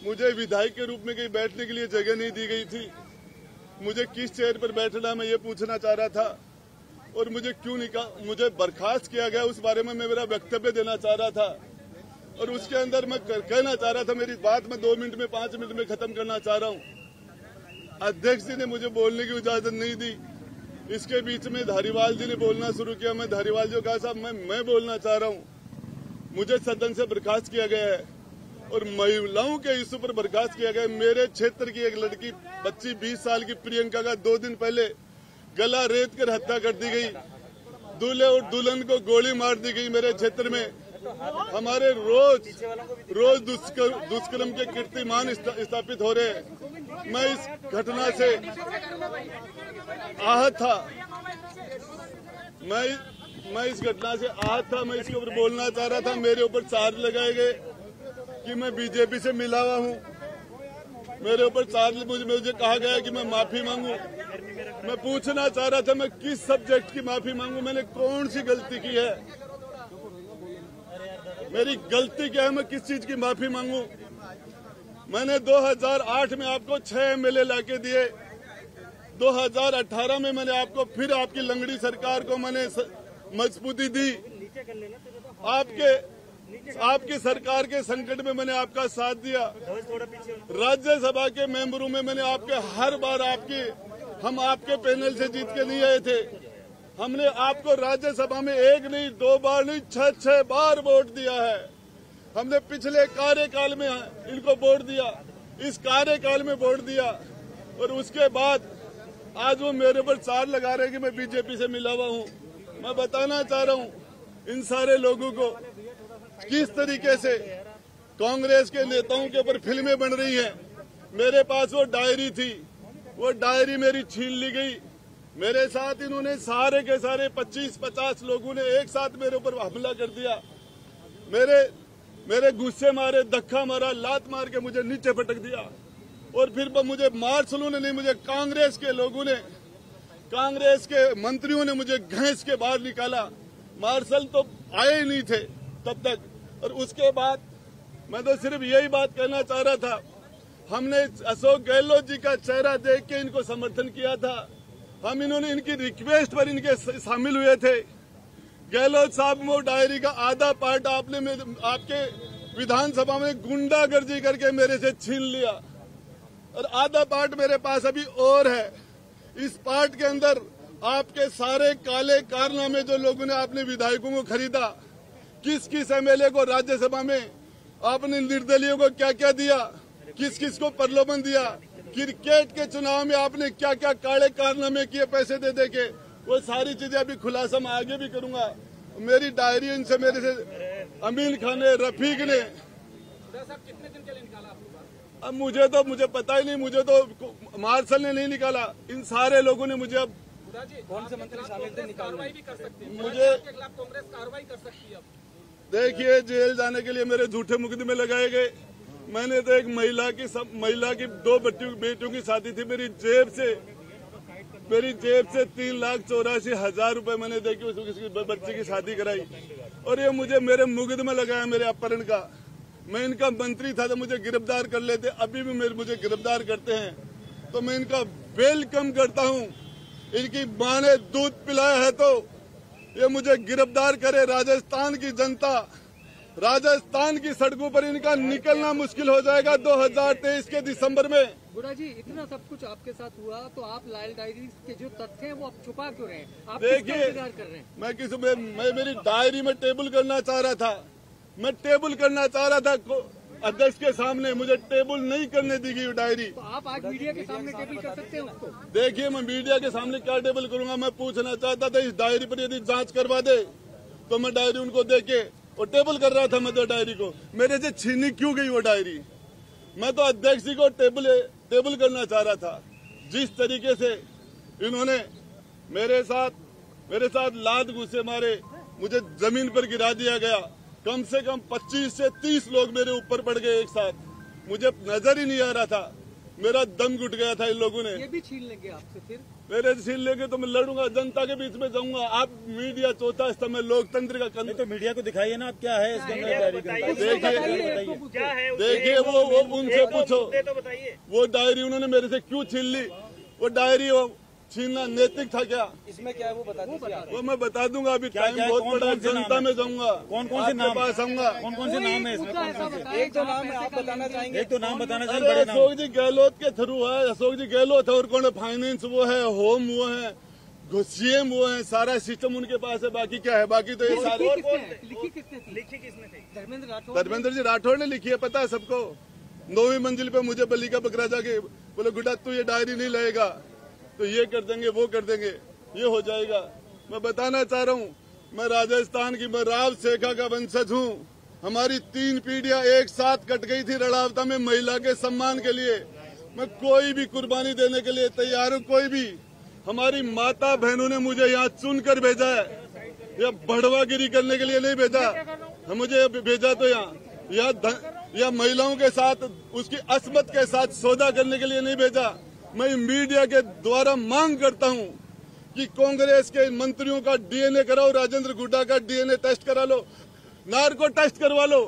मुझे विधायक के रूप में कहीं बैठने के लिए जगह नहीं दी गई थी। मुझे किस चेयर पर बैठना मैं ये पूछना चाह रहा था और मुझे क्यों मुझे बर्खास्त किया गया उस बारे में मैं मेरा वक्तव्य देना चाह रहा था और उसके अंदर मैं कहना चाह रहा था। मेरी बात मैं 2 मिनट में 5 मिनट में खत्म करना चाह रहा हूँ। अध्यक्ष जी ने मुझे बोलने की इजाजत नहीं दी। इसके बीच में धारीवाल जी ने बोलना शुरू किया। मैं धारीवाल जी को कहा साहब मैं बोलना चाह रहा हूँ। मुझे सदन से बर्खास्त किया गया है और महिलाओं के इश्यू पर बर्खास्त किया गया। मेरे क्षेत्र की एक लड़की बच्ची 20 साल की प्रियंका का 2 दिन पहले गला रेत कर हत्या कर दी गई। दूल्हे और दुल्हन को गोली मार दी गई। मेरे क्षेत्र में हमारे रोज दुष्कर्म के कीर्तिमान स्थापित हो रहे हैं। मैं इस घटना से आहत था। मैं इस घटना से आहत था। मैं इसके ऊपर बोलना चाह रहा था। मेरे ऊपर चार्ज लगाए गए कि मैं बीजेपी से मिला हुआ हूँ। मेरे ऊपर चार्ज मुझे कहा गया कि मैं माफी मांगू। मैं पूछना चाह रहा था मैं किस सब्जेक्ट की माफी मांगू। मैंने कौन सी गलती की है? मेरी गलती क्या है? मैं किस चीज की माफी मांगू? मैंने 2008 में आपको 6 एमएलए लाके दिए। 2018 में मैंने आपको फिर आपकी लंगड़ी सरकार को मैंने मजबूती दी। आपकी सरकार के संकट में मैंने आपका साथ दिया। राज्यसभा के मेंबरों में मैंने आपके हर बार हम आपके पैनल से जीत के नहीं आए थे। हमने आपको राज्यसभा में 1 नहीं 2 बार नहीं 6 बार वोट दिया है। हमने पिछले कार्यकाल में इनको वोट दिया, इस कार्यकाल में वोट दिया और उसके बाद आज वो मेरे पर चार्ज लगा रहे हैं कि मैं बीजेपी से मिला हुआ हूँ। मैं बताना चाह रहा हूँ इन सारे लोगों को किस तरीके से कांग्रेस के नेताओं के ऊपर फिल्में बन रही हैं। मेरे पास वो डायरी थी, वो डायरी मेरी छीन ली गई। मेरे साथ इन्होंने सारे के सारे 25-50 लोगों ने एक साथ मेरे ऊपर हमला कर दिया। मेरे गुस्से मारे, धक्का मारा, लात मार के मुझे नीचे पटक दिया और फिर मुझे मार्शलों ने नहीं, मुझे कांग्रेस के लोगों ने, कांग्रेस के मंत्रियों ने मुझे घसीट के बाहर निकाला। मार्शल तो आए ही नहीं थे तब तक। और उसके बाद मैं तो सिर्फ यही बात कहना चाह रहा था, हमने अशोक गहलोत जी का चेहरा देख के इनको समर्थन किया था। हम इन्होंने इनकी रिक्वेस्ट पर इनके शामिल हुए थे। गहलोत साहब वो डायरी का आधा पार्ट आपके विधानसभा में गुंडागर्दी करके मेरे से छीन लिया और आधा पार्ट मेरे पास अभी और है। इस पार्ट के अंदर आपके सारे काले कारनामे जो लोगों ने आपने विधायकों को खरीदा, किस किस एमएलए को राज्यसभा में आपने निर्दलीयों को क्या क्या दिया, किस किस को प्रलोभन दिया, क्रिकेट के चुनाव में आपने क्या क्या काले कारनामे किए पैसे दे के, वो सारी चीजें अभी खुलासा मैं आगे भी करूंगा। मेरी डायरी इनसे मेरे से अमीन खान ने, रफीक ने। कितने दिन के लिए निकाला आपको? अब मुझे पता ही नहीं, मुझे तो मार्शल ने नहीं निकाला, इन सारे लोगों ने मुझे। अब कौन से मंत्री शामिल थे? कार्रवाई भी कर सकती है मुझे, के खिलाफ कांग्रेस कार्रवाई कर सकती है। देखिए जेल जाने के लिए मेरे झूठे मुकदमे लगाए गए। मैंने तो एक महिला की 2 बेटियों की शादी थी। मेरी जेब से 3,84,000 रुपए मैंने दे के किसी बच्चे की शादी कराई और ये मुझे मेरे मुकदमा लगाया मेरे अपहरण का। मैं इनका मंत्री था तो मुझे गिरफ्तार कर लेते, अभी भी मुझे गिरफ्तार करते हैं तो मैं इनका वेलकम करता हूँ। इनकी मां ने दूध पिलाया है तो ये मुझे गिरफ्तार करे। राजस्थान की जनता, राजस्थान की सड़कों पर इनका निकलना मुश्किल हो जाएगा 2023 के दिसंबर में। बुरा जी, इतना सब कुछ आपके साथ हुआ तो आप लाल डायरी के जो तथ्य हैं वो आप छुपा क्यों रहे हैं? आप देखिए, इंतजार कर रहे हैं? मैं मेरी डायरी में टेबल करना चाह रहा था। मैं टेबल करना चाह रहा था अध्यक्ष के सामने, मुझे टेबल नहीं करने दी गई डायरी। तो आप आज मीडिया के सामने टेबल कर सकते हैं उसको? देखिए, मैं मीडिया के सामने क्या टेबल करूंगा? मैं पूछना चाहता था इस डायरी पर यदि जांच करवा दे तो मैं डायरी उनको दे के और टेबल कर रहा था। मैं तो डायरी को मेरे से छीनी क्यों गई वो डायरी? मैं तो अध्यक्ष जी को टेबल करना चाह रहा था। जिस तरीके से इन्होंने मेरे साथ लात घुसे मारे, मुझे जमीन पर गिरा दिया गया। कम से कम 25 से 30 लोग मेरे ऊपर पड़ गए एक साथ। मुझे नजर ही नहीं आ रहा था। मेरा दम घुट गया था इन लोगों ने। ये भी छीन लेंगे आपसे फिर? मेरे से छीन लेंगे तो मैं लड़ूंगा, जनता के बीच में जाऊंगा। आप मीडिया चौथा स्तंभ में लोकतंत्र का तो मीडिया को दिखाइए ना, आप क्या है इसके अंदर डायरी के अंदर? देखिए वो उनसे पूछो, वो डायरी उन्होंने मेरे से क्यों छीन ली? वो डायरी छीनना नैतिक था क्या? इसमें क्या है वो बता दीजिए। वो मैं बता दूंगा। अभी टाइम बहुत बड़ा, जनता में जाऊंगा, कौन कौन से नाम पास आऊंगा। कौन कौन से नाम है इसमें? कौन कौन से? एक तो नाम आप बताना चाहेंगे? एक तो नाम बताना चाहिए, अरे बड़े नाम। अशोक जी गहलोत के थ्रू है, अशोक जी गहलोत है, और कौन है? फाइनेंस वो है, होम वो है, सीएम वो है, सारा सिस्टम उनके पास है। बाकी क्या है? बाकी तो ये सारे लिखी किसने थी? धर्मेंद्र राठौड़। धर्मेंद्र जी राठौड़ ने लिखी है, पता है सबको। 9वीं मंजिल पे मुझे बली का बकरा जाके बोले गुड्डा तू ये डायरी नहीं लाएगा तो ये कर देंगे, वो कर देंगे, ये हो जाएगा। मैं बताना चाह रहा हूँ, मैं राजस्थान की, मैं राव सेखा का वंशज हूँ। हमारी 3 पीढ़ियां एक साथ कट गई थी रड़ावता में महिला के सम्मान के लिए। मैं कोई भी कुर्बानी देने के लिए तैयार हूँ, कोई भी। हमारी माता बहनों ने मुझे यहाँ चुनकर भेजा है, या बढ़वागिरी करने के लिए नहीं भेजा। मुझे भेजा तो यहाँ महिलाओं के साथ, उसकी अस्मत के साथ सौदा करने के लिए नहीं भेजा। मैं मीडिया के द्वारा मांग करता हूं कि कांग्रेस के मंत्रियों का डीएनए कराओ, राजेंद्र गुड्डा का डीएनए टेस्ट करा लो, नार्को टेस्ट करवा लो।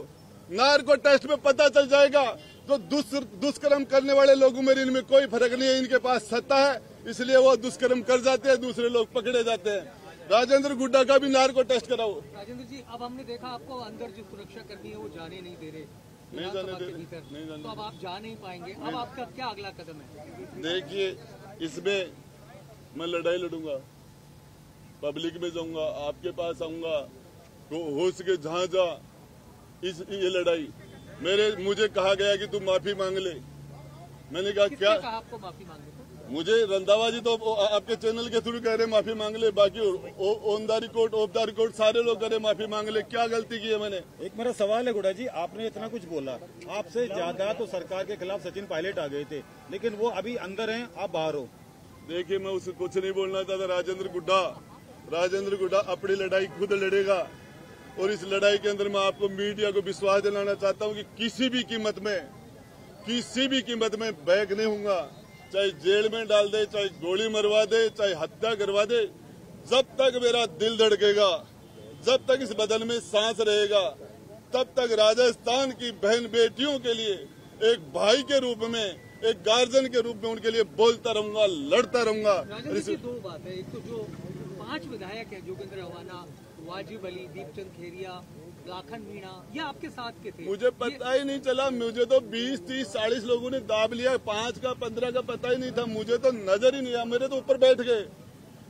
नार्को टेस्ट में पता चल जाएगा। तो दुष्कर्म करने वाले लोगों में इनमें कोई फर्क नहीं है, इनके पास सत्ता है, इसलिए वो दुष्कर्म कर जाते हैं, दूसरे लोग पकड़े जाते हैं। राजेंद्र गुड्डा का भी नार्को टेस्ट कराओ। राजेंद्र जी, अब हमने देखा आपको अंदर जो सुरक्षा करनी है वो जाने नहीं दे रहे, नहीं जाने दे भीतर, नहीं जाने। तो अब आप जा नहीं पाएंगे। अब आपका क्या अगला कदम है? देखिए, इसमें मैं लड़ाई लड़ूंगा, पब्लिक में जाऊंगा, आपके पास आऊंगा, हो सके जहां जा। ये लड़ाई मुझे कहा गया कि तू माफी मांग ले। मैंने कहा क्या? कहा आपको माफी मांगने को? मुझे रंधावा जी तो आपके चैनल के थ्रू कह रहे माफी मांग ले, बाकी on the record, of the record सारे लोग कह रहे माफी मांग ले। क्या गलती की है मैंने? एक मेरा सवाल है गुड्डा जी, आपने इतना कुछ बोला, आपसे ज्यादा तो सरकार के खिलाफ सचिन पायलट आ गए थे, लेकिन वो अभी अंदर हैं, आप बाहर हो। देखिए, मैं उसे कुछ नहीं बोलना चाहता। राजेंद्र गुड्डा अपनी लड़ाई खुद लड़ेगा, और इस लड़ाई के अंदर मैं आपको, मीडिया को विश्वास दिलाना चाहता हूँ कि किसी भी कीमत में बैक नहीं होऊंगा। चाहे जेल में डाल दे, चाहे गोली मरवा दे, चाहे हत्या करवा दे, जब तक मेरा दिल धड़केगा, जब तक इस बदन में सांस रहेगा, तब तक राजस्थान की बहन बेटियों के लिए एक भाई के रूप में, एक गार्जियन के रूप में उनके लिए बोलता रहूंगा, लड़ता रहूंगा। दो बात है, एक तो जो 5 विधायक है, जोगेंद्र रवाना, वाजिब अली, दीपचंद खेरिया, लाखन मीणा, ये आपके साथ के थे। मुझे पता ही नहीं चला। मुझे तो 20, 30, 40 लोगों ने दाब लिया, 5 का 15 का पता ही नहीं था। मुझे तो नजर ही नहीं आया। मेरे तो ऊपर बैठ गए,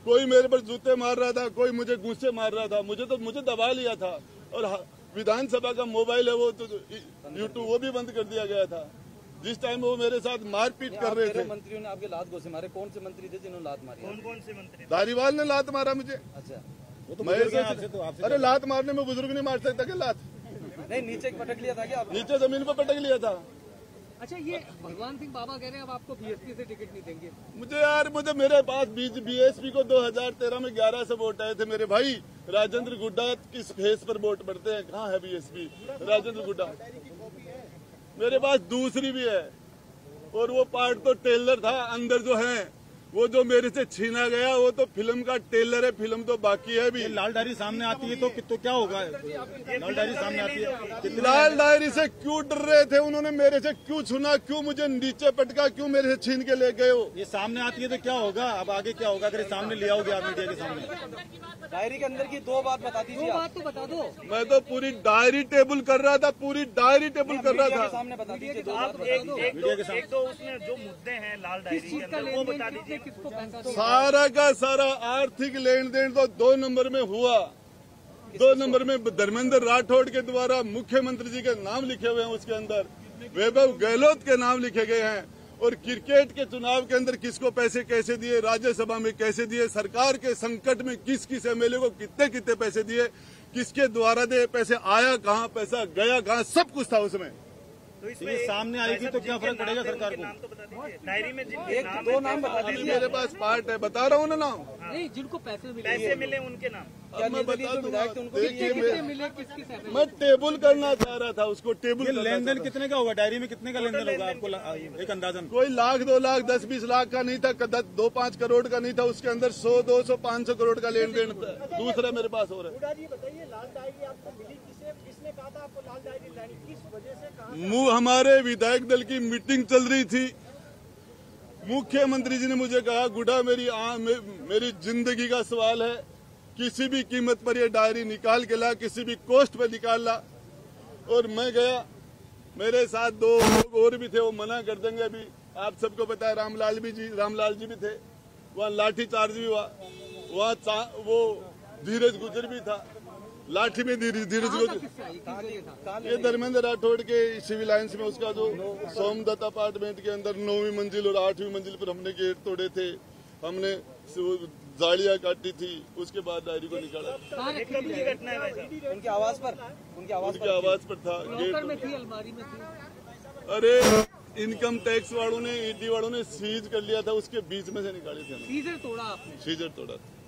कोई मेरे पर जूते मार रहा था, कोई मुझे गुस्से मार रहा था। मुझे दबा लिया था, और विधानसभा का मोबाइल है वो तो यूट्यूब वो भी बंद कर दिया गया था। जिस टाइम वो मेरे साथ मारपीट कर रहे थे। मंत्रियों ने आपके लात घोसे मारे, कौन से मंत्री थे जिन्होंने लात मारी? कौन से मंत्री? धारीवाल ने लात मारा मुझे। अच्छा, वो तो अरे लात मारने में बुजुर्ग नहीं मार सकता क्या? लात नहीं, नीचे पटक लिया था क्या आपने? नीचे जमीन पर पटक लिया था। अच्छा, ये भगवान सिंह बाबा कह रहे हैं अब आपको बीएसपी से टिकट नहीं देंगे। मुझे मेरे पास बीएसपी को 2013 में 11 से वोट आए थे मेरे भाई। राजेंद्र गुड्डा किस फेस पर वोट पड़ते हैं? कहाँ है बीएसपी? राजेंद्र गुड्डा मेरे पास दूसरी भी है, और वो पार्ट तो टेलर था। अंदर जो है वो जो मेरे से छीना गया वो तो फिल्म का टेलर है, फिल्म तो बाकी है भी। लाल डायरी सामने आती है तो क्या होगा? लाल डायरी सामने आती है, लाल डायरी से क्यों डर रहे थे? उन्होंने मेरे से क्यों छुना? क्यों मुझे नीचे पटका? क्यों मेरे से छीन के ले गए हो? ये सामने आती है तो क्या होगा? अब आगे क्या होगा अगर सामने ले आओगे आप मीडिया के सामने? डायरी के अंदर की 2 बात बता दीजिए। 2 बात तो बता दो। मैं तो पूरी डायरी टेबल कर रहा था, पूरी डायरी टेबल कर रहा था। सामने बता दीजिए। एक दो उसमें जो मुद्दे हैं लाल डायरी के अंदर वो बता दीजिए। किसको पैसा दो? सारा का सारा आर्थिक लेन देन तो 2 नंबर में हुआ। 2 नंबर में धर्मेंद्र राठौड़ के द्वारा मुख्यमंत्री जी के नाम लिखे हुए हैं, उसके अंदर वैभव गहलोत के नाम लिखे गए हैं। और क्रिकेट के चुनाव के अंदर किसको पैसे कैसे दिए, राज्यसभा में कैसे दिए, सरकार के संकट में किस किस एमएलए को कितने कितने पैसे दिए, किसके द्वारा दे, पैसे आया कहाँ, पैसा गया कहाँ, सब कुछ था उसमें। तो ये सामने आएगी तो क्या फर्क पड़ेगा सरकार को? नाम तो बता दीजिए डायरी में जिनके एक नाम दो नाम बता अभी दीजिए। मेरे पास पार्ट है, बता रहा हूँ ना नाम। नहीं, जिनको पैसे मिले पैसे मिले उनके नाम। क्या अब मैं निर्दलीय बता जो दूंगा। विधायक थे उनको देखिए कितने मिले, किसकी सैलरी? मैं टेबल करना चाह रहा था, उसको टेबल ये करना लेन देन चाह रहा कितने का होगा? डायरी में कितने का लेन देन होगा आपको एक अंदाजन? था। कोई लाख 2 लाख 10-20 लाख का नहीं था, 2-5 करोड़ का नहीं था, उसके अंदर 100-200 500 करोड़ का लेन देन था। दूसरा मेरे पास हो रहा है। जी बताइए, लाल डायरी आपको मिली किसने कहा था आपको लाल डायरी लानी, किस वजह से कहा? हमारे विधायक दल की मीटिंग चल रही थी, मुख्यमंत्री जी ने मुझे कहा गुड्डा मेरी जिंदगी का सवाल है, किसी भी कीमत पर ये डायरी निकाल के ला, किसी भी कॉस्ट पे निकाल ला। और मैं गया, मेरे साथ 2 लोग और भी थे, वो मना कर देंगे। अभी आप सबको पता है रामलाल जी भी थे, वहाँ लाठी चार्ज भी हुआ, वहाँ वो धीरज गुजर भी था, लाठी में धीरज गुजर। ये धर्मेंद्र राठौड़ के सिविल लाइन्स में उसका जो सोमदत्त अपार्टमेंट के अंदर 9वीं मंजिल और 8वीं मंजिल पर हमने गेट तोड़े थे, हमने जालियां काटी थी, उसके बाद डायरी को निकाला। ये कब की घटना है भाई साहब? उनकी आवाज पर आवाज पर था लॉकर में गेट। थी, अलमारी में थी। अरे इनकम टैक्स वालों ने, ईडी वालों ने सीज कर लिया था, उसके बीच में से निकाली थी हमने। सीजर तोड़ा आपने। सीजर तोड़ा था।